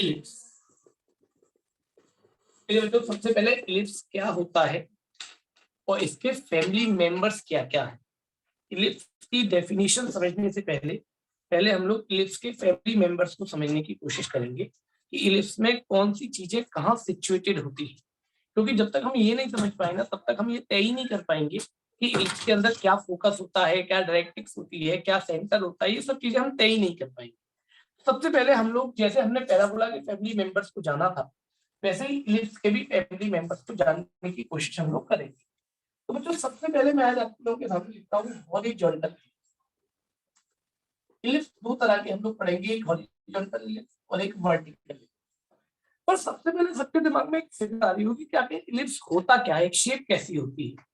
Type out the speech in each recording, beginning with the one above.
Ellipse. तो सबसे पहले इलिप्स क्या होता है और इसके फैमिली मेंबर्स क्या क्या है। इलिप्स की डेफिनेशन समझने से पहले हम लोग इलिप्स के फैमिली मेंबर्स को समझने की कोशिश करेंगे कि इलिप्स में कौन सी चीजें कहाँ सिचुएटेड होती है, क्योंकि जब तक हम ये नहीं समझ पाएंगे तब तक हम ये तय ही नहीं कर पाएंगे कि इलिप्स के अंदर क्या फोकस होता है, क्या डायरेक्ट्रिक्स होती है, क्या सेंटर होता है। ये सब चीजें हम तय ही नहीं कर पाएंगे। सबसे पहले हम लोग, जैसे हमने पैराबोला के फैमिली मेंबर्स को जाना था, वैसे ही इलिप्स के भी फैमिली मेंबर्स को जानने की कोशिश हम लोग करेंगे। तो बच्चों सबसे पहले मैं आज आप लोगों के सामने लिखता हूँ हॉरिजॉन्टल इलिप्स। दो तरह के हम लोग पढ़ेंगे, एक हॉरिजॉन्टल इलिप्स और एक वर्टिकल इलिप्स। पर सबसे पहले सबके दिमाग में एक फिक्र आ रही होगी कि आखिर इलिप्स होता क्या है, एक शेप कैसी होती है।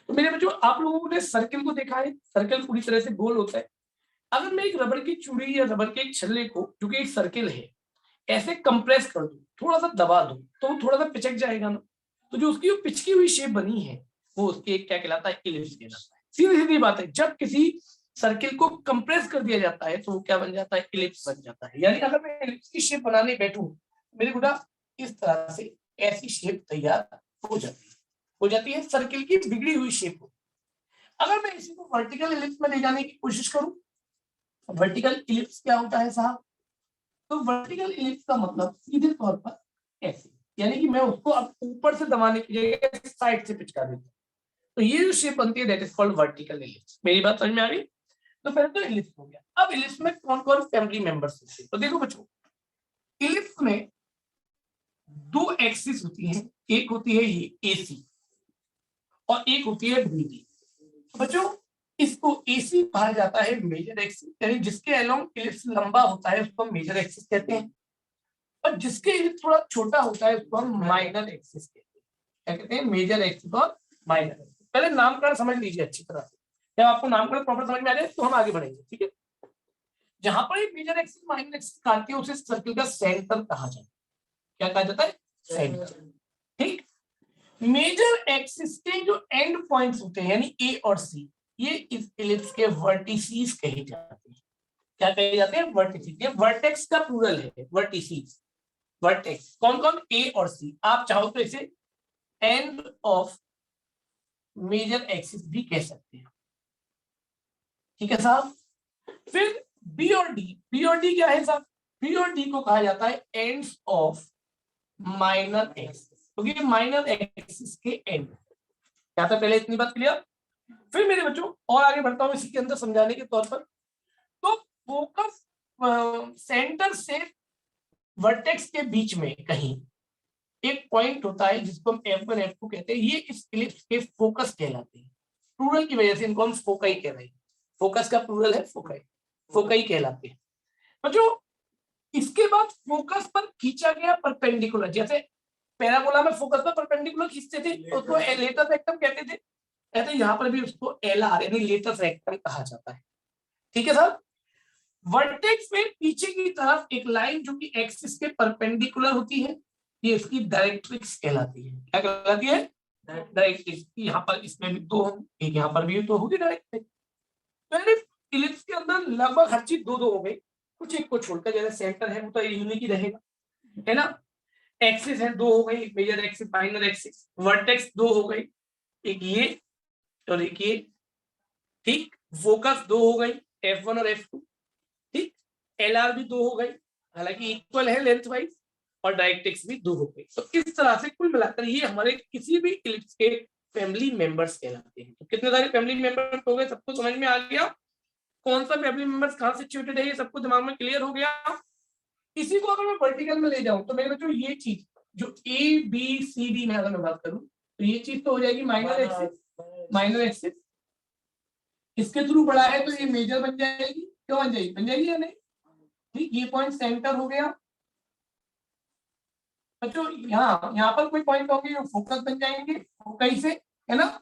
तो मेरे बच्चों, आप लोगों ने सर्कल को देखा है, सर्कल पूरी तरह से गोल होता है। अगर मैं एक रबड़ की चूड़ी या रबड़ के एक छल्ले को, जो कि एक सर्कल है, ऐसे कंप्रेस कर दूं, थोड़ा सा दबा दूं, तो वो थोड़ा सा पिचक जाएगा ना। तो जो उसकी पिचकी हुई शेप बनी है वो उसकी एक क्या कहलाता है, इलिप्स कहलाता है। सीधी सीधी बात है, जब किसी सर्किल को कंप्रेस कर दिया जाता है तो वो क्या बन जाता है, इलिप्स बन जाता है। यानी अगर मैं इलिप्स की शेप बनाने बैठूं, मेरी गुड़ा इस तरह से ऐसी शेप तैयार हो जाती है सर्किल की बिगड़ी हुई शेप को। अगर मैं इसी को वर्टिकल इलिप्स में ले जाने की कोशिश करूं, वर्टिकल इलिप्स क्या होता है साहब? तो वर्टिकल इलिप्स का मतलब सीधे तौर पर ऐसे, यानी कि मैं उसको अब ऊपर से दबाने की जगह साइड से पिचका देता हूं, तो ये जो शेप बनती है that is called vertical ellipse. मेरी बात समझ में आ गई? तो पहले तो इलिप्स हो गया। अब इलिप्स में कौन कौन फैमिली मेंबर्स होते हैं? तो देखो बच्चों, इलिप्स में दो एक्सिस होती हैं, एक होती है ये एसी और एक होती है बीडी। बच्चों, इसको एसी कहा जाता है मेजर एक्सिस, यानी जिसके अलोंग इलिप्स लंबा होता है उसको हम मेजर एक्सिस कहते हैं, और जिसके इलिप्स थोड़ा छोटा होता है उसको हम माइनर एक्सिस कहते हैं। क्या कहते हैं? मेजर एक्सिस और माइनर एक्सिस। पहले नामकरण समझ लीजिए अच्छी तरह से, जब आपको नामकरण प्रॉपर समझ में आ जाए तो हम आगे बढ़ेंगे, ठीक है? जहां पर ये मेजर एक्सिस माइनर एक्सिस काटते हैं उसे सर्किल का सेंटर कहा जाता है। क्या कहा जाता है? सेंटर। ठीक। मेजर एक्सिस के जो एंड पॉइंट्स होते हैं यानी ए और सी, ये इस इलिप्स के वर्टिसीज कहे जाते हैं। क्या कहे जाते हैं? वर्टिसीज। ये वर्टेक्स का प्लूरल है, वर्टिसीज। वर्टेक्स कौन कौन? ए और सी। आप चाहो तो इसे एंड ऑफ मेजर एक्सिस भी कह सकते हैं। ठीक है साहब? फिर बी और डी। बी और डी क्या है साहब? बी और डी को कहा जाता है एंड्स ऑफ माइनर एक्सिस, क्योंकि माइनर एक्सिस के एंड। क्या था पहले? इतनी बात क्लियर? फिर मेरे बच्चों और आगे बढ़ता हूं इसी के अंदर समझाने के तौर पर। तो फोकस सेंटर से वर्टेक्स के बीच में कहीं एक पॉइंट होता है जिसको हम F1 F2 कहते हैं। ये इस इलिप्स के फोकस कहलाते हैं। प्लूरल की वजह से इनको हम फोकाई कह रहे हैं। फोकस का प्लूरल है फोकाई, फोकाई कहलाते हैं। बच्चों, इसके बाद फोकस पर खींचा गया परपेंडिकुलर, जैसे पैराबोला में फोकस पर परपेंडिकुलर खींचते थे उसको लेटस रेक्टम कहते थे, ऐसे यहाँ पर भी उसको एलआर यानी लेटस रेक्टम कहा जाता है। ठीक है सर? वर्टेक्स में पीछे की तरफ एक लाइन जो कि एक्सिस के परपेंडिकुलर होती है, ये इसकी डायरेक्ट्रिक्स कहलाती है। क्या कहलाती है? डायरेक्ट्रिक्स। यहाँ पर इसमें भी दो होंगी, एक यहाँ पर भी तो होगी डायरेक्ट्रिक्स। तो इलिप्स के अंदर लगभग हर चीज दो दो हो गई, कुछ एक को छोड़कर। जैसे सेंटर है वो तो यूनिक ही रहेगा, है ना? एक्सिस है दो हो गई, major axis minor axis. Vertex दो हो गई, एक ये और एक ये। ठीक। फोकस दो हो गई, F1 और F2। ठीक। एलआर भी दो हो गई, हालांकि इक्वल है लेंथ वाइज, और डायरेक्ट्रिक्स भी दो हो गई। तो इस तरह से कुल मिलाकर ये हमारे किसी भी इलिप्स के फैमिली मेंबर्स कहलाते हैं। तो कितने सारे फैमिली मेंबर्स हो गए? सबको समझ में आ गया कौन सा फैमिली मेंबर्स कहां सिचुएटेड है? ये सबको दिमाग में क्लियर हो गया। इसी को अगर मैं वर्टिकल में ले जाऊं तो मेरे बच्चों ये चीज जो ए बी सी डी में अगर मैं बात करूं तो ये चीज तो हो जाएगी माइनर एक्सिस। माइनर एक्सिस इसके थ्रू बढ़ा है तो ये मेजर बन जाएगी। क्यों बन जाएगी? बन जाएगी या नहीं? ठीक। ये पॉइंट सेंटर हो गया बच्चों। यहाँ पर कोई पॉइंट होंगे जो फोकस बन जाएंगे फोकई से, है ना?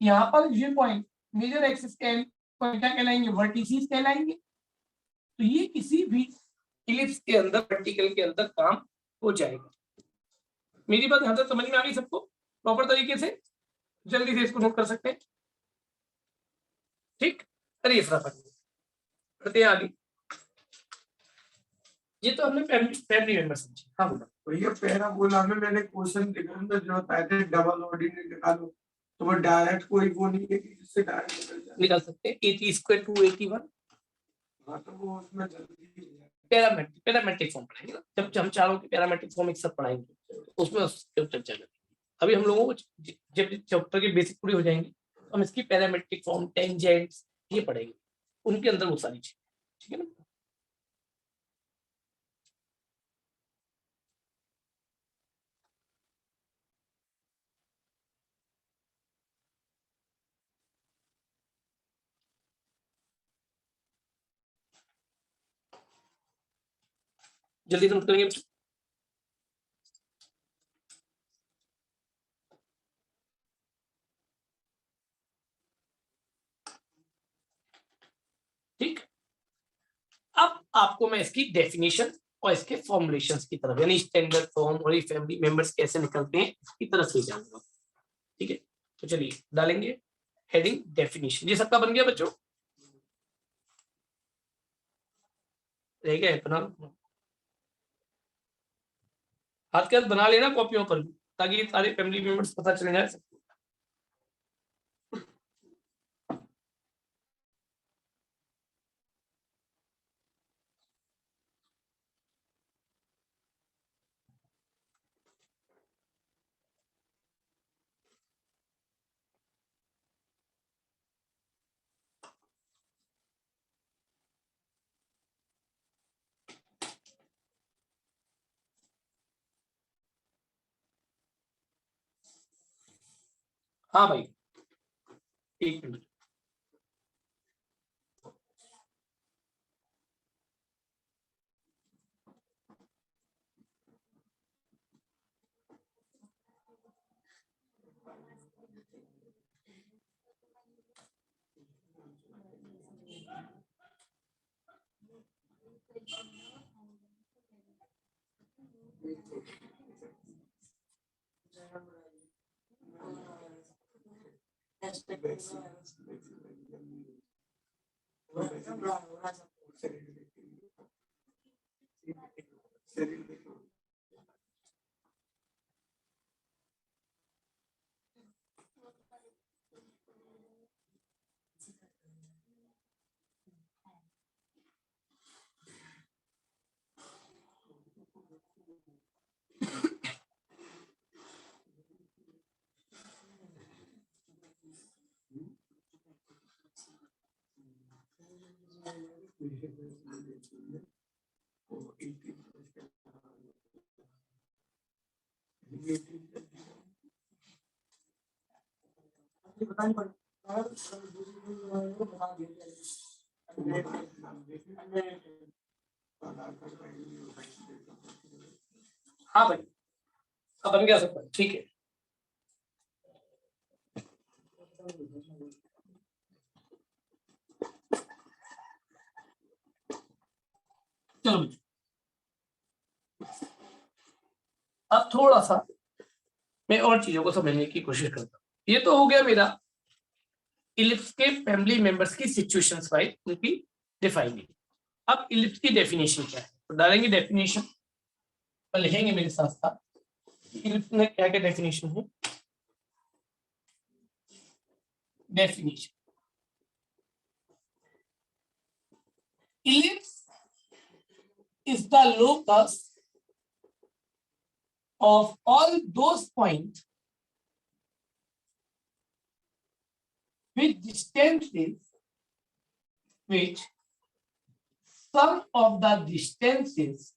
यहाँ पर ये पॉइंट मेजर एक्सिस के पॉइंट क्या कहलाएंगे? वर्टिसीज कहलाएंगे। तो ये किसी भी इलिप्स के अंदर वर्टिकल के अंदर काम हो जाएगा। मेरी बात यहां तक समझ में आ गई सबको प्रॉपर तरीके से? जल्दी से इसको नोट कर सकते हैं। ठीक। अरे फटाफट बढ़ते हैं आगे। ये तो हमने फैमिली मेंबर समझे। हाँ बोला भैया पैराबोला में मैंने क्वेश्चन देखा था जो बताया थे डबल ऑर्डिनेट निकालो, तो वो डायरेक्ट कोई वो नहीं है कि जिससे डायरेक्ट निकाल सकते हैं। 80 स्क्वायर 281। हाँ तो वो उसमें जल्दी पैरामेट्रिक फॉर्म पढ़ाएंगे ना, जब हम चारों के पैरामेट्रिक फॉर्म एक साथ पढ़ाएंगे उसमें चर्चा करेंगे। अभी हम लोगों को जब चैप्टर के बेसिक पूरी हो जाएंगे तो हम इसकी पैरामेट्रिक फॉर्म, टेंजेंट्स ये पढ़ेंगे, उनके अंदर वो सारी चीजें, ठीक है ना। जल्दी से करेंगे बच्चों। ठीक, अब आपको मैं इसकी डेफिनेशन और इसके फॉर्मुलेशंस की तरफ, यानी स्टैंडर्ड फॉर्म और ये फैमिली मेंबर्स कैसे निकलते हैं इसकी तरफ ले जाऊंगा। ठीक है, तो चलिए डालेंगे हेडिंग डेफिनेशन। ये सबका बन गया बच्चों, रह गया अपना हाथ के हाथ बना लेना कॉपियों पर, ताकि सारे फैमिली मेंबर्स पता चल जाए। हाँ भाई, एक मिनट। हाँ भाई, अब बन गया सब, ठीक है। चलो अब थोड़ा सा मैं और चीजों को समझने की कोशिश करता हूँ। ये तो हो गया मेरा इलिप्स के फैमिली मेंबर्स की सिचुएशंस वाइज उनकी डिफाइनिंग। अब इलिप्स की डेफिनेशन क्या है, तो डालेंगे डेफिनेशन पर लिखेंगे मेरे साथ साथ इलिप्स में क्या क्या डेफिनेशन है। Definition, ellipse is the locus of all those points with distances which sum of the distances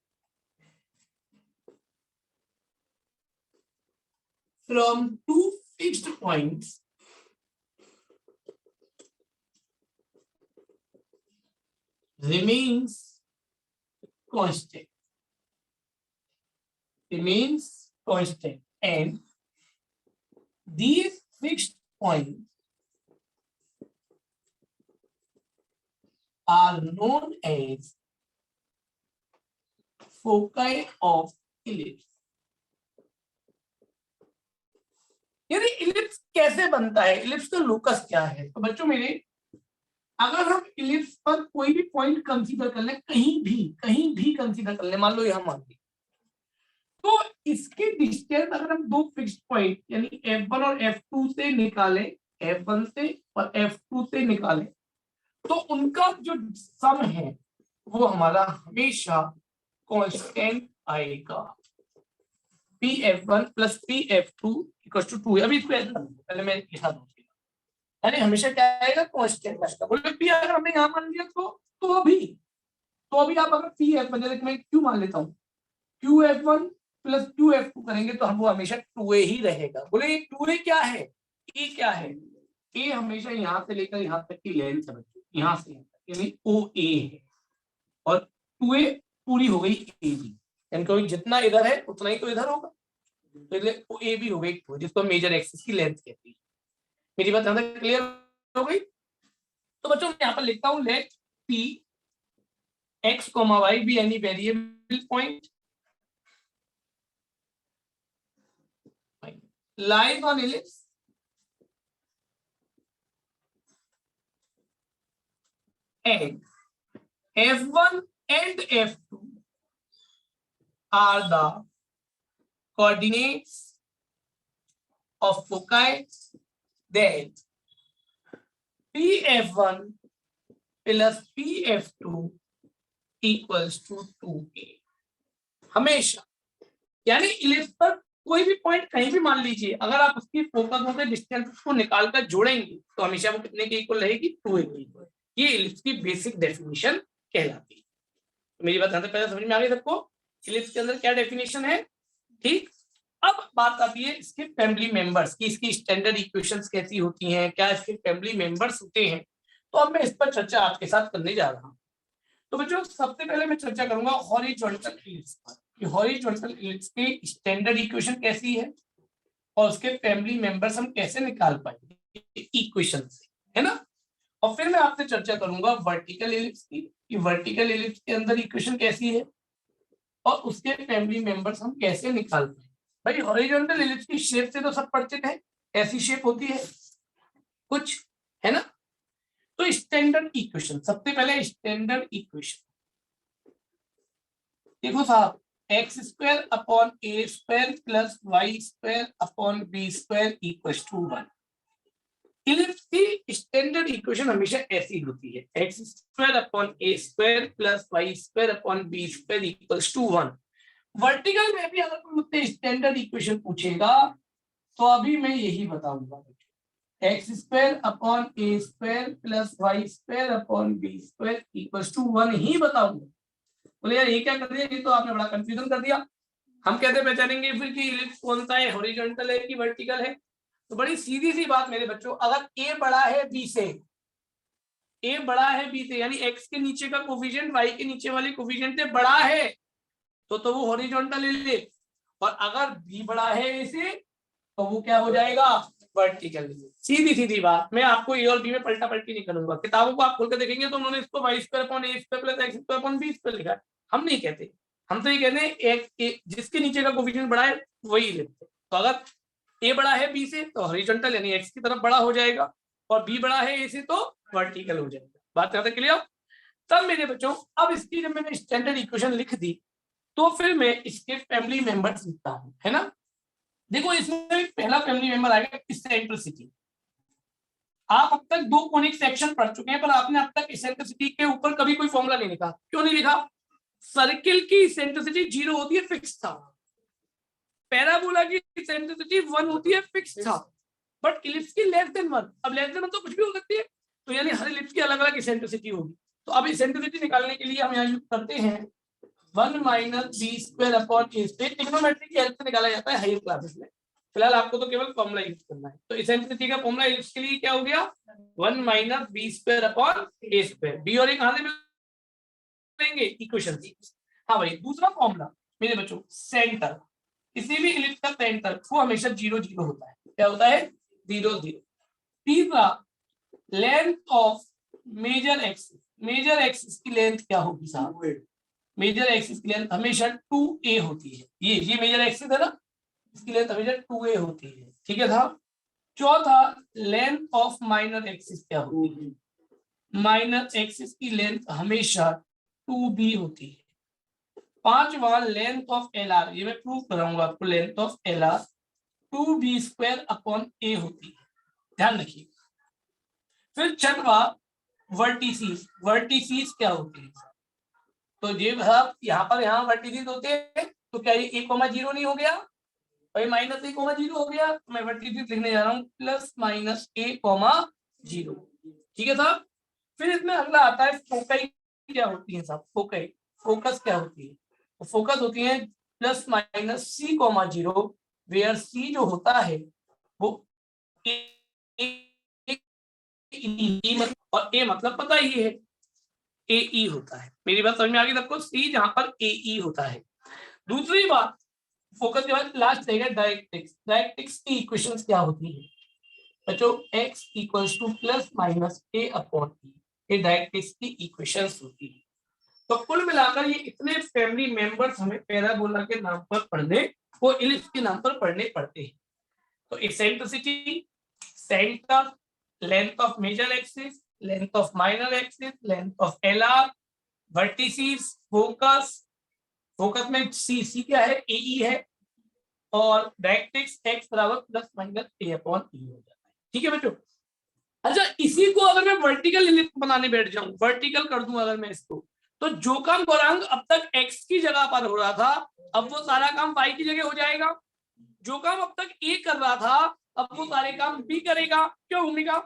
from two fixed points remains constant. And these fixed points are known as foci of ellipse. यानी ellipse कैसे बनता है, ellipse का locus क्या है। तो बच्चों मेरे अगर हम इलिप्स पर कोई भी पॉइंट कंसीडर कर ले, कहीं भी कंसीडर कर ले, मान लो यहाँ मान ली, तो इसके डिस्टेंस अगर हम दो फिक्स्ड पॉइंट यानी F1 और F2 से निकालें, F1 से और F2 से निकालें, तो उनका जो सम है वो हमारा हमेशा कांस्टेंट आएगा। Pf1 plus Pf2 equal to 2। अभी इसको ऐसे पहले मैं लिखा दूं, यानी हमेशा क्या आएगा, कांस्टेंट आएगा। बोले P अगर हमने यहाँ मान लिया तो अभी आप अगर Pf1 जैसे मैं Q मान लेता हूँ, QF1 प्लस QF2 करेंगे तो हम वो हमेशा 2a ही रहेगा। बोले ये 2a क्या है, ए क्या है, ए हमेशा यहाँ से लेकर यहाँ तक की लेंथ है बच्चों, यहाँ से यानी OA है, और 2a पूरी हो गई AB, यानी जितना इधर है उतना ही तो इधर होगा, तो इसलिए OA भी हो गई 2, जिसको मेजर एक्सिस की लेंथ कहती है। मेरी बात यहाँ तक क्लियर हो गई? तो बच्चों मैं यहाँ पर लिखता हूँ, late P x, y be any variable point lies on ellipse and F1 and F2 are the coordinates of foci that Pf1 plus Pf2 equals to 2a। हमेशा यानी इलिप्स पर कोई भी पॉइंट कहीं भी मान लीजिए, अगर आप उसकी फोकस होकर डिस्टेंस को निकालकर जोड़ेंगे तो हमेशा वो कितने के इक्वल रहेगी, 2a के इक्वल। ये इलिप्स की बेसिक डेफिनेशन कहलाती है। तो मेरी बात यहाँ तक पहले समझ में आ गई सबको, इलिप्स के अंदर क्या डेफिनेशन है, ठीक। अब बात आती है इसके फैमिली मेंबर्स की, इसकी स्टैंडर्ड इक्वेशंस कैसी होती हैं, क्या इसके फैमिली मेंबर्स होते हैं। तो अब मैं इस पर चर्चा आपके साथ करने जा रहा हूँ। तो बच्चों सबसे पहले मैं चर्चा करूंगा हॉरिजॉन्टल इलिप्स पर, कि हॉरिजॉन्टल इलिप्स की स्टैंडर्ड इक्वेशन कैसी है और उसके फैमिली मेंबर्स हम कैसे निकाल पाएंगे इक्वेशन से, है ना। और फिर मैं आपसे चर्चा करूंगा वर्टिकल इलिप्स की, कि वर्टिकल इलिप्स के अंदर इक्वेशन कैसी है और उसके फैमिली मेंबर्स हम कैसे निकाल पाएंगे। भाई हॉरिजॉन्टल इलिप्स की शेप से तो सब परिचित है, ऐसी शेप होती है कुछ, है ना। तो स्टैंडर्ड इक्वेशन, सबसे पहले स्टैंडर्ड इक्वेशन देखो साहब, x square upon a square plus y square upon b square equals to 1। Ellipse की स्टैंडर्ड इक्वेशन हमेशा ऐसी होती है, x square upon a square plus y square upon b square equals to 1। Vertical में भी अगर कोई मुझसे स्टैंडर्ड इक्वेशन पूछेगा तो अभी मैं यही बताऊंगा, x square upon a square plus y square upon b square equals to 1 ही बताऊंगा। बोले यार ये क्या कर दिया, ये तो आपने बड़ा कंफ्यूजन कर दिया, हम कैसे पहचानेंगे फिर कि इलिप्स कौन सा है, हॉरिजॉन्टल है कि वर्टिकल है। तो बड़ी सीधी सी बात मेरे बच्चों, अगर ए बड़ा है बी से, ए बड़ा है बी से यानी एक्स के नीचे का कोफिशिएंट वाई के नीचे वाली कोफिशिएंट से बड़ा है तो वो हॉरिजॉन्टल इलिप्स, और अगर बी बड़ा है ए से तो वो क्या हो जाएगा, वर्टिकल। सीधी सीधी बात, मैं आपको ए और बी में पलटा पलटी नहीं करूंगा। किताबों को आप खोल कर देखेंगे तो उन्होंने इसको y square upon a square plus x square upon b square लिखा है, हम नहीं कहते, हम तो ये कहते हैं एक जिसके नीचे का कोफिशिएंट बड़ा है वही लिखते। तो अगर ए बड़ा है बी से तो हॉरिजॉन्टल यानी एक्स की तरफ बड़ा हो जाएगा, और बी बड़ा है ए से तो वर्टिकल हो जाएगा। बात करते क्लियर। तब मेरे बच्चों अब इसकी जब मैंने स्टैंडर्ड इक्वेशन लिख दी तो फिर मैं इसके फैमिली मेंबर्स लिखता हूँ, है ना। देखो इसमें पहला फैमिली मेंबर आएगा इसेंट्रिसिटी। आप अब तक दो कोनिक सेक्शन पढ़ चुके हैं पर आपने अब तक इसेंट्रिसिटी के ऊपर कभी कोई फॉर्मूला नहीं लिखा। क्यों नहीं लिखा? सर्किल की इसेंट्रिसिटी 0 होती है, फिक्स था। पैराबोला की इसेंट्रिसिटी 1 होती है, फिक्स था। बट इलिप्स की लेस देन 1, अब लेस देन 1 तो कुछ भी हो सकती है, तो यानी हर इलिप्स की अलग अलग इसेंट्रिसिटी होगी। तो अब इसेंट्रिसिटी निकालने के लिए हम यहाँ यूज करते हैं 1 minus b square upon a square. Trigonometry की हेल्प से निकाला जाता है हायर क्लासेस में, फिलहाल आपको तो केवल फॉर्मूला यूज करना है। तो इसेंट्रिसिटी का फॉर्मूला इसके लिए क्या हो गया, 1 minus b square upon a square. B और ए कहां से मिलेंगे, इक्वेशन से। हाँ भाई, दूसरा फॉर्मूला मेरे बच्चों, सेंटर, किसी भी इलिप्स का सेंटर वो हमेशा 0 0 होता है। क्या होता है, 0 0। तीसरा, length of major axis, major axis की लेंथ क्या होगी साहब, मेजर एक्सिस की लेंथ हमेशा 2a होती है। ये मेजर एक्सिस है ना, इसकी लेंथ हमेशा 2a होती है, ठीक है साहब। चौथा, लेंथ ऑफ माइनर एक्सिस क्या होगी, माइनस एक्सिस की लेंथ हमेशा 2b होती है। पांचवा लेंथ ऑफ एल आर, ये मैं प्रूव कराऊंगा आपको, length of L R 2b² upon a होती है, ध्यान रखिए। फिर छठवा वर्टिसीज, वर्टिसीज क्या होती है? तो ये यहाँ पर यहाँ वर्टिसीज होते हैं, तो क्या ये a, 0 नहीं हो गया और माइनस a, 0 हो गया, तो मैं वर्टिसीज लिखने जा रहा हूँ प्लस माइनस a, 0। ठीक है साहब। फिर इसमें अगला आता है फोकई क्या होती है साहब, फोकई, फोकस क्या होती है? तो फोकस होती है plus minus c, 0, where c जो होता है वो a, और ए मतलब पता ही है ए ई होता है। मेरी बात समझ में आ गई सबको? सी जहां पर ए ई होता है। दूसरी बात, फोकस के बाद लास्ट रहेगा डायरेक्ट्रिक्स। डायरेक्ट्रिक्स की इक्वेशंस क्या होती है बच्चों? x equals to plus minus a upon e, ये डायरेक्ट्रिक्स की इक्वेशंस होती है। तो कुल मिलाकर ये इतने फैमिली मेंबर्स हमें पैराबोला के नाम पर पढ़ने, वो इलिप्स के नाम पर पढ़ने पड़ते हैं। तो eccentricity, centre, length of major axis, length of minor axis, length of LR, vertices, focus, focus में सी क्या है? एई है, और डायरेक्ट्रिक्स x बराबर प्लस माइनस a अपॉन ई हो जाता है। ठीक है बच्चों। अच्छा, इसी को अगर मैं वर्टिकल इलिप्स बनाने बैठ जाऊं, वर्टिकल कर दूं अगर मैं इसको, तो जो काम गौरांग अब तक x की जगह पर हो रहा था, अब वो सारा काम y की जगह हो जाएगा। जो काम अब तक a कर रहा था, अब वो सारे काम b करेगा। क्यों भूमिका?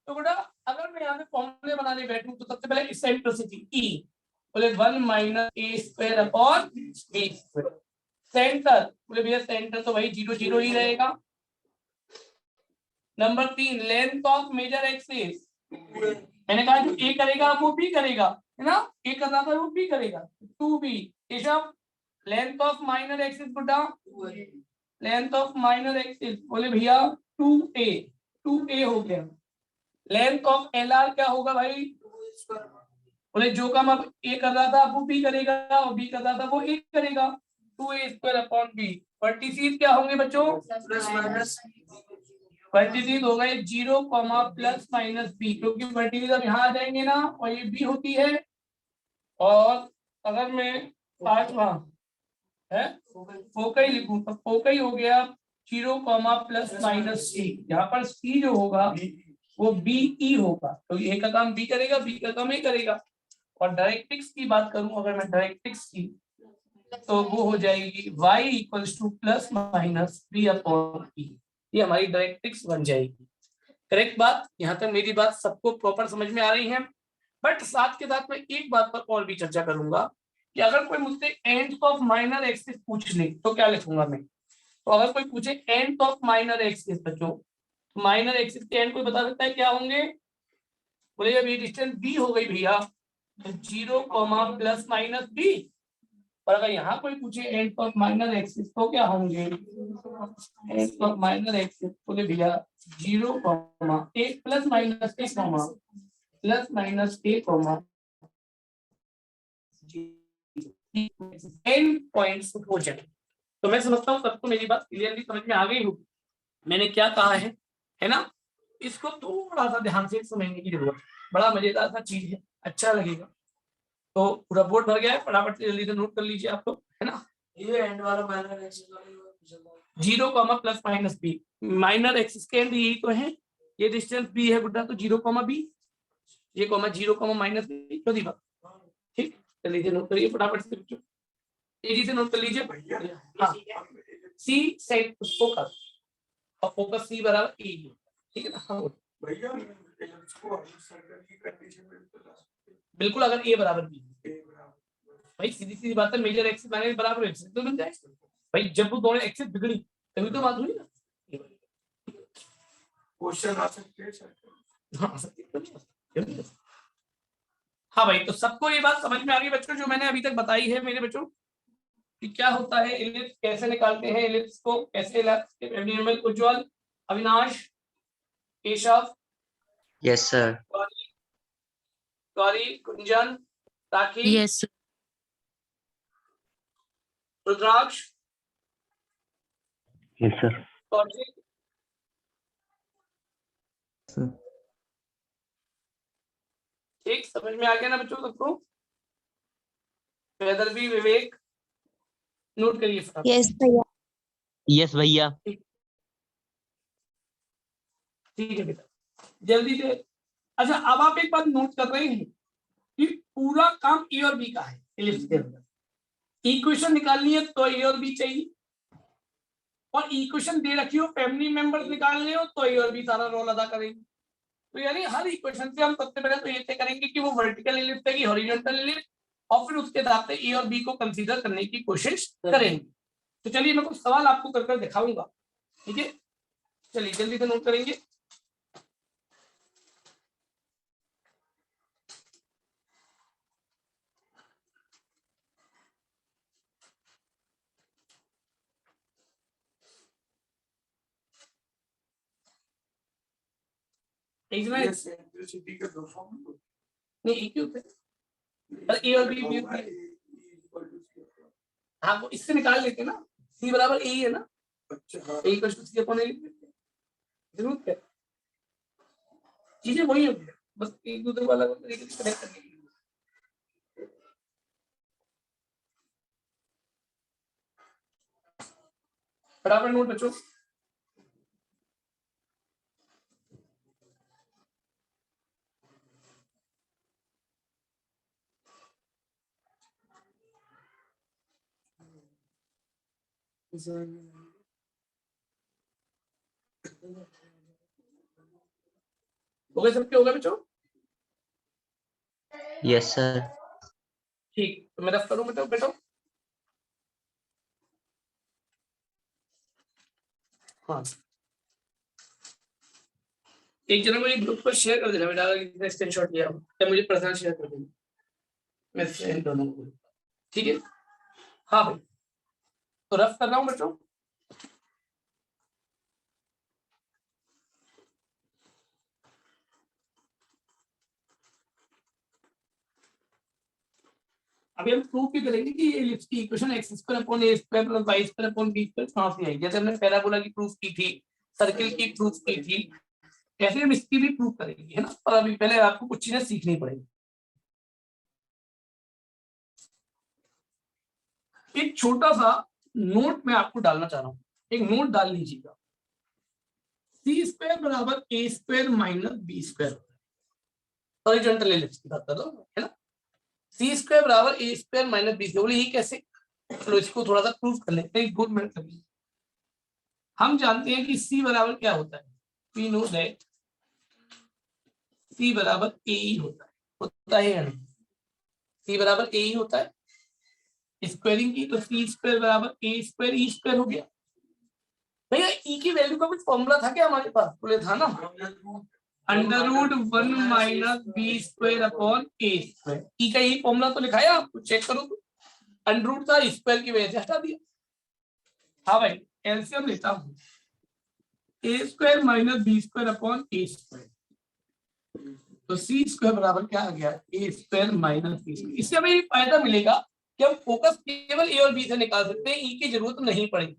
तो बेटा अगर मैं यहाँ पे फॉर्मूले बनाने बैठूं, तो सबसे पहले इसेंट्रिसिटी E बोले 1 minus a square upon b square. Centre बोले भैया सेंटर तो वही 0, 0 ही रहेगा। Number 3 length of major axis, मैंने कहा जो ए करेगा वो बी करेगा, है ना? ए कर रहा था वो बी करेगा, 2b। Keshav length of minor axis बेटा, लेंथ ऑफ माइनर एक्सिस बोले भैया 2a, 2a हो गया। लेंथ ऑफ एलआर क्या होगा भाई? बोले जो काम अब ए कर रहा था वो बी करेगा, और बी कर रहा था वो ए करेगा, 2a² अपॉन बी। वर्टिसेस क्या होंगे बच्चों? प्लस माइनस, वर्टिसेस हो गए 0, प्लस माइनस बी, क्योंकि वर्टिसेस अब यहाँ आ जाएंगे ना, और ये बी होती है। और अगर मैं पांचवा है फोकई लिखूं, तो फोकई हो गया 0, प्लस माइनस सी, यहाँ पर सी जो होगा वो बी ई होगा, तो ए का काम बी करेगा, बी का काम ए करेगा। और डायरेक्ट्रिक्स की बात करूं अगर मैं डायरेक्ट्रिक्स की, तो वो हो जाएगी y equals to plus minus b upon e, ये हमारी डायरेक्ट्रिक्स बन जाएगी। करेक्ट बात? यहाँ तक मेरी बात सबको प्रॉपर समझ में आ रही है? बट साथ के साथ मैं एक बात पर और भी चर्चा करूंगा कि अगर कोई मुझसे एंड ऑफ माइनर एक्सिस पूछ ले तो क्या लिखूंगा मैं। तो अगर कोई पूछे एंड ऑफ माइनर एक्सिस बच्चों, माइनर एक्सिस के एंड कोई बता सकता है क्या होंगे? बोले जब ये डिस्टेंस बी हो गई भैया, तो 0, प्लस माइनस बी। और अगर यहाँ कोई पूछे एंड ऑफ माइनर एक्सिस तो क्या होंगे? एंड ऑफ माइनर एक्सिस बोले भैया 0, a plus minus a, plus minus a, end points हो जाए। तो मैं समझता हूँ सबको मेरी बात क्लियरली समझ में आ गई होगी मैंने क्या कहा है ना? इसको थोड़ा सा ध्यान से समझने की जरूरत है, बड़ा मजेदार सा चीज है, अच्छा लगेगा। तो पूरा बोर्ड भर गया है, फटाफट से जल्दी से नोट कर लीजिए आप लोग, है ना? ये एंड वाला माइनर एक्सिस वाला 0, plus minus b, minor axis के एंड यही तो है, ये डिस्टेंस बी है गुड्डा, तो 0, बी, ये 0, माइनस बी, चौथी बात। ठीक, जल्दी से नोट करिए फटाफट से बच्चों, तेजी से नोट कर लीजिए। हाँ, सी सेट फोकस, और फोकस सी बराबर ए, ठीक है ना? हाँ भैया इसको सर्कल की कंडीशन में तो ला सकते हैं। बिल्कुल, अगर ए बराबर बी, ए बराबर भाई सीधी सीधी बात है, मेजर एक्सिस माइनस बराबर एक्सिस तो बन जाए भाई, जब वो दोनों एक्सिस बिगड़ी तभी तो बात हुई ना। क्वेश्चन आ सकते हैं सर। हाँ, हाँ भाई, तो सबको ये बात समझ में आ गई बच्चों जो मैंने अभी तक बताई है मेरे बच्चों, कि क्या होता है इलिप्स, कैसे निकालते हैं इलिप्स को, कैसे एलिमेंट। उज्जवल, अविनाश, केशव, यस सर। गौरी, कुंजन, राखी, यस रुद्राक्ष, यस सर। कौशिक, ठीक, समझ में आ गया ना बच्चों सबको? वेदर भी विवेक नोट करिए फटाफट। यस भैया। यस भैया। ठीक है बेटा, जल्दी से। अच्छा, अब आप एक बात नोट कर रहे हैं कि पूरा काम ए और बी का है इलिप्स के अंदर। इक्वेशन निकालनी है तो ए और बी चाहिए, और इक्वेशन दे रखी हो फैमिली मेंबर्स निकालने हो तो ए और बी सारा रोल अदा करेंगे। तो यानी हर इक्वेशन से हम सबसे पहले तो ये तय करेंगे कि वो वर्टिकल इलिप्स है कि हॉरिजॉन्टल इलिप्स, और फिर उसके आधार पे ए और बी को कंसीडर करने की कोशिश करेंगे। तो चलिए मैं कुछ सवाल आपको कर कर दिखाऊंगा, ठीक है? चलिए जल्दी से नोट करेंगे। इसमें ये सेंट्रिसिटी का दो फॉर्म नहीं एक ही होता है, ए और बी भी होता है। हाँ, वो इससे निकाल लेते ना, सी बराबर ए है ना, अच्छा हाँ ए इक्वल टू सी अपॉन ए लिख देते हैं। जरूरत है, चीजें वही होती है, बस एक दूसरे को अलग तरीके से कनेक्ट करने के लिए। फटाफट नोट बच्चों। हो गए सबके? हो गए बच्चों? Yes sir. ठीक, तो मैं रफ करूं बेटा बेटा। हाँ, एक जना मुझे ग्रुप पर शेयर कर देना बेटा, अगर स्क्रीनशॉट लिया हो तो मुझे पर्सनल शेयर कर देना, मैं सेंड कर दूंगा, ठीक है? हाँ भाई, तो रफ कर रहा हूँ बच्चों। अभी हम प्रूव भी करेंगे कि ये इलिप्स की equation x square upon a square plus y square upon b square कहां से आई। जैसे हमने पैराबोला की प्रूफ की थी, सर्किल की प्रूफ की थी, ऐसे हम इसकी भी प्रूफ करेंगे, है ना? पर अभी पहले आपको कुछ चीजें सीखनी पड़ेगी। एक छोटा सा नोट मैं आपको डालना चाह रहा हूं, एक नोट डाल लीजिएगा। सी स्क्वायर बराबर a square minus b square, horizontal ellipse की बात कर रहा हूं, है ना? सी स्क्वायर बराबर a square minus b square, ये कैसे? चलो इसको थोड़ा सा प्रूफ कर लेते हैं, गुड मिनट करिए। हम जानते हैं कि सी बराबर क्या होता है, वी नो दैट सी बराबर ए ही होता है या नहीं? सी बराबर ए ही होता है, स्क्वायरिंग की तो सी स्क्वायर बराबर ए स्क्वायर ई स्क्वायर हो गया। भैया ई की वैल्यू का कुछ फॉर्मूला था क्या हमारे पास? बोले था ना, under root 1 minus b square upon a square. E का यही फॉर्मूला तो लिखा है, आपको चेक करो तो। अंडर रूट था, स्क्वायर की वजह से हटा दिया। हाँ भाई, एलसीएम लेता हूँ, a square minus b square upon a square, तो सी स्क्वायर बराबर क्या आ गया? A square minus b square. इससे हमें फायदा मिलेगा कि हम फोकस केवल ए और बी से निकाल सकते हैं, ई की जरूरत नहीं पड़ेगी।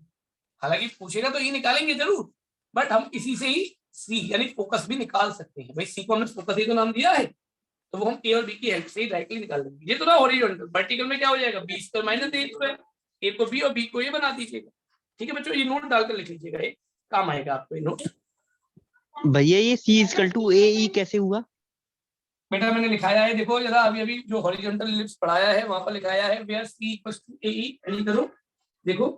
हालांकि पूछेगा तो ई निकालेंगे जरूर, बट हम इसी से ही सी यानी फोकस भी निकाल सकते हैं। भाई सी को हमने फोकस ही तो नाम दिया है, तो वो हम ए और बी की हेल्प से ही डायरेक्टली निकाल लेंगे। ये तो ना हॉरिजॉन्टल, वर्टिकल में क्या हो जाएगा? बी स्क्वायर माइनस ए स्क्वायर, ए को बी और बी को ए बना दीजिएगा। ठीक है बच्चों, ये नोट डालकर लिख लीजिएगा, ये काम आएगा आपको ये नोट। भैया ये सी इक्वल टू ए ई कैसे हुआ? बेटा मैंने लिखाया है, देखो जरा, अभी अभी जो हॉरिजॉन्टल इलिप्स पढ़ाया है वहां पर लिखाया है वेयर सी इक्वल्स टू ए ई। करो, देखो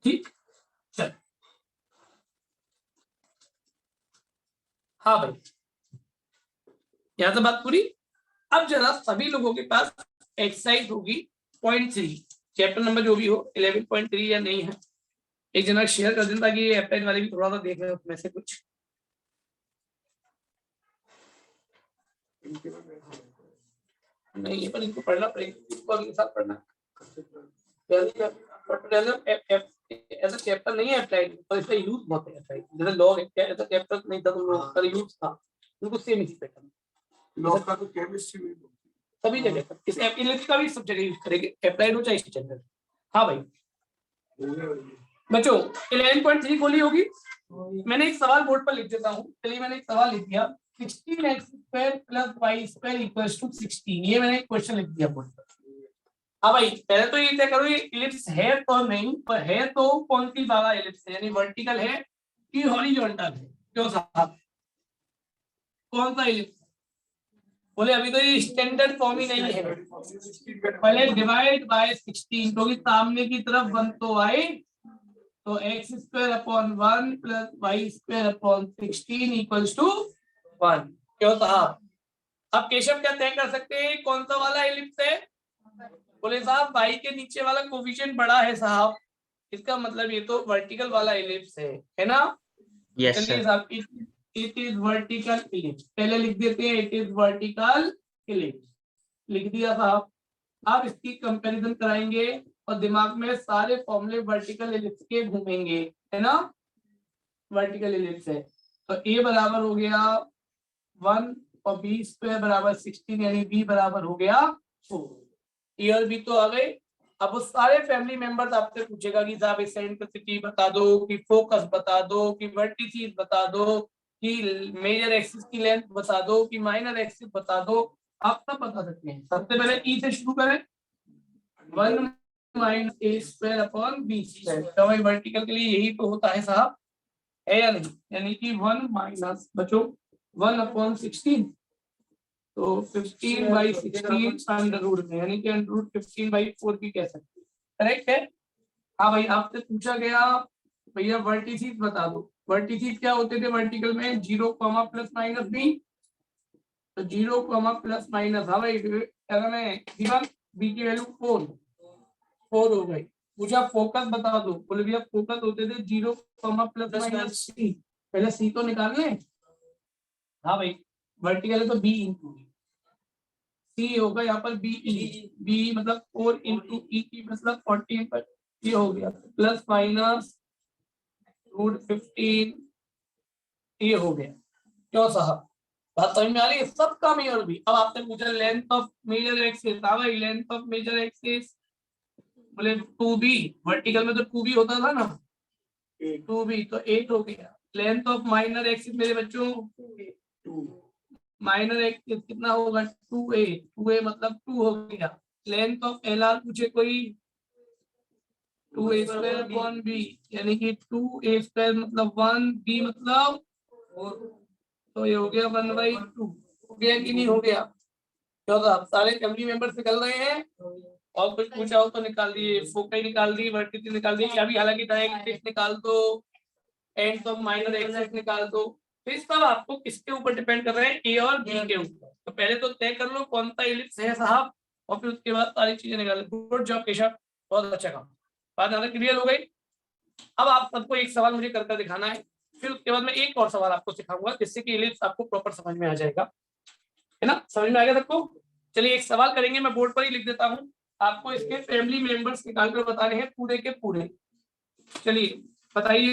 ठीक, चल। हाँ भाई, यहां से बात पूरी। अब जरा सभी लोगों के पास एक्सरसाइज होगी 0.3, चैप्टर नंबर जो भी हो 11.3 या नहीं है, एक जना शेयर कर देना ताकि ये एप्लाइड वाले भी थोड़ा सा देख लें उसमें से कुछ। नहीं, पर इनको पढ़ना पड़ेगा, इसको अगले साल पढ़ना। ऐसा चैप्टर नहीं है अप्लाइड, पर इसका यूज बहुत है अप्लाइड। जैसे लॉग है, ऐसा चैप्टर नहीं था तुम लोग का, यूज था उनको सेम इसी पे करना। लॉग का तो केमिस्ट्री में सभी जगह इस इलिप्स का भी सब जगह यूज करेंगे, अप्लाइड हो चाहे स्टैंडर्ड। हाँ भाई, बच्चों 11.3 खोली होगी। मैंने एक सवाल बोर्ड पर लिख देता हूँ। चलिए मैंने एक सवाल लिख दिया 16x² + y² = 16। ये मैंने क्वेश्चन लिख दिया बोर्ड पर। हाँ भाई पहले तो ये तय करो ये इलिप्स है तो नहीं, पर है तो कौन सी वाला इलिप्स है, यानी वर्टिकल है कि हॉरिजॉन्टल है। क्यों साहब कौन सा इलिप्स? बोले अभी तो ये स्टैंडर्ड फॉर्म ही नहीं है। पहले डिवाइड बाय 16, क्योंकि सामने की तरफ 1 तो आए, तो x² / 1 + y² / 16 = 1। क्यों साहब? अब केशव क्या तय कर सकते हैं कौन सा वाला एलिप्स है? बोले साहब y के नीचे वाला कोफिशिएंट बड़ा है साहब, इसका मतलब ये तो वर्टिकल वाला एलिप्स है ना? यस चलिए सर। साहब इट इज वर्टिकल एलिप्स, पहले लिख देते हैं इट इज वर्टिकल एलिप्स, लिख दिया साहब। आप इसकी कंपैरिजन कराएंगे और दिमाग में सारे फॉर्मूले वर्टिकल एलिप्स के घूमेंगे, है ना? वर्टिकल एलिप्स है तो a बराबर हो गया 1 और b² = 16, यानी b बराबर हो गया 4। ए और बी तो आ गए। अब वो सारे फैमिली मेंबर्स आपसे पूछेगा कि साहब एसेंट्रिसिटी बता दो, कि फोकस बता दो, कि वर्टिसिटी बता दो, कि मेजर एक्सिस की लेंथ बता दो, कि माइनर एक्सिस बता दो। आप सब बता सकते हैं। सबसे पहले ई से शुरू करें 1 - a² / b²। तो भाई वर्टिकल के लिए यही तो होता है साहब, है या नहीं? यानी कि 1 माइनस बच्चों 1/16, तो 15/16 अंडर रूट में, यानी कि अंडर रूट 15/4 भी कह सकते हैं। करेक्ट है? हाँ भाई आपसे पूछा गया भैया वर्टिसिस बता दो। वर्टिसिस क्या होते थे वर्टिकल में? 0, ± b, तो 0, ±। हाँ भाई अगर मैं गिवन b की वैल्यू 4 हो गई। पूछा फोकस बता दो, बोले भैया फोकस होते थे 0, ±c। पहले c तो निकाल लें। हाँ भाई वर्टिकल है तो b इंटू सी होगा यहाँ पर बी मतलब 4 × e की मतलब 14 पर ये हो गया ± √15 ये हो गया। क्यों साहब बात समझ में आ रही है? सब का मेजर भी। अब आपने पूछा लेंथ ऑफ मेजर एक्सिस, हाँ भाई लेंथ ऑफ मेजर एक्सिस बोले 2b, वर्टिकल में तो 2b होता था ना, 2b तो 8 हो गया। लेंथ ऑफ माइनर एक्सिस मेरे बच्चों माइनर एक्सिस कितना होगा? 2a, 2a मतलब 2 हो गया। लेंथ ऑफ LR पूछे कोई 2a² / b, यानी कि 2a² मतलब 1, b मतलब 4, तो ये हो गया 1/2। हो गया कि नहीं हो गया? तो आप सारे फैमिली मेंबर्स निकल रहे हैं और कुछ पूछा हो तो निकाल दिए, फोकस निकाल दी, वर्टिसिटी निकाल दी, अभी हालांकि डायरेक्ट निकाल दो, एंड ऑफ माइनर एक्सिस निकाल दो। तो इस पर आपको किसके ऊपर डिपेंड कर रहे हैं? ए और बी के ऊपर। तो पहले तो तय कर लो कौन सा इलिप्स है साहब, और फिर उसके बाद सारी चीजें निकाल लो। गुड जॉब केशव, बहुत अच्छा काम। बात ज्यादा क्लियर हो गई। अब आप सबको एक सवाल मुझे करके दिखाना है, फिर उसके बाद मैं एक और सवाल आपको सिखाऊंगा जिससे कि इलिप्स आपको प्रॉपर समझ में आ जाएगा, है ना? समझ में आ गया सबको? चलिए एक सवाल करेंगे, मैं बोर्ड पर ही लिख देता हूँ। आपको इसके फैमिली मेंबर्स निकाल कर बताने हैं पूरे के पूरे। चलिए बताइए।